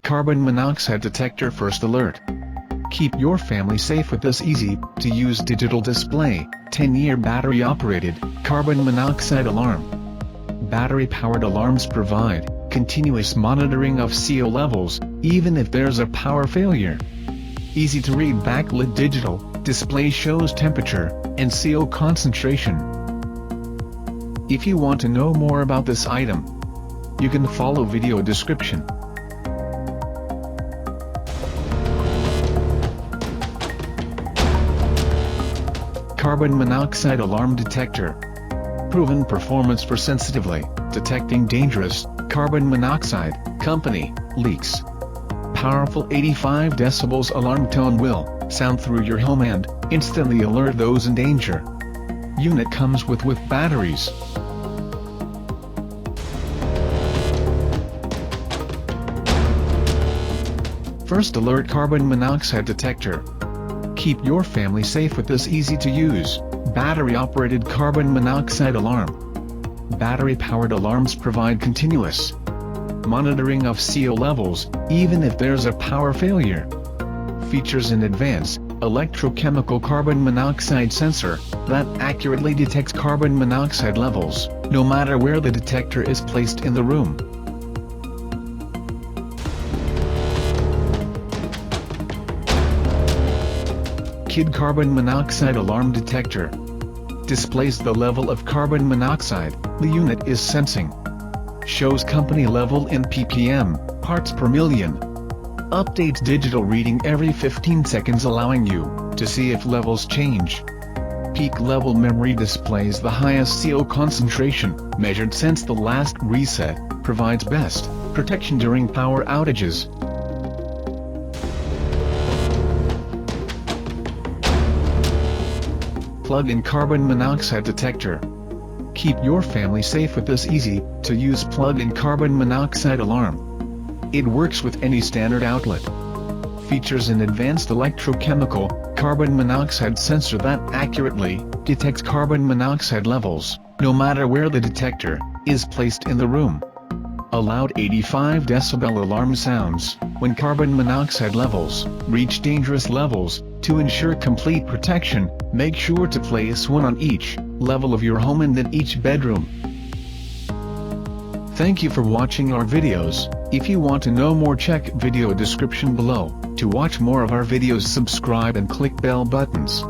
Carbon Monoxide Detector First Alert. Keep your family safe with this easy-to-use digital display, 10-year battery-operated, carbon monoxide alarm. Battery-powered alarms provide continuous monitoring of CO levels, even if there's a power failure. Easy-to-read backlit digital display shows temperature and CO concentration. If you want to know more about this item, you can follow video description. Carbon Monoxide Alarm Detector. Proven performance for sensitively detecting dangerous carbon monoxide company leaks. Powerful 85 decibels alarm tone will sound through your home and instantly alert those in danger. Unit comes with batteries. First Alert Carbon Monoxide Detector. Keep your family safe with this easy-to-use, battery-operated carbon monoxide alarm. Battery-powered alarms provide continuous monitoring of CO levels, even if there's a power failure. Features an advanced electrochemical carbon monoxide sensor that accurately detects carbon monoxide levels, no matter where the detector is placed in the room. Kidde Carbon Monoxide Alarm Detector displays the level of carbon monoxide the unit is sensing. Shows company level in ppm, parts per million. Updates digital reading every 15 seconds, allowing you to see if levels change. Peak level memory displays the highest CO concentration measured since the last reset, provides best protection during power outages. Plug-in Carbon Monoxide Detector. Keep your family safe with this easy-to-use plug-in carbon monoxide alarm. It works with any standard outlet. Features an advanced electrochemical carbon monoxide sensor that accurately detects carbon monoxide levels, no matter where the detector is placed in the room. A loud 85 decibel alarm sounds when carbon monoxide levels reach dangerous levels. To ensure complete protection, make sure to place one on each level of your home and in each bedroom. Thank you for watching our videos. If you want to know more, check video description below. To watch more of our videos, subscribe and click bell buttons.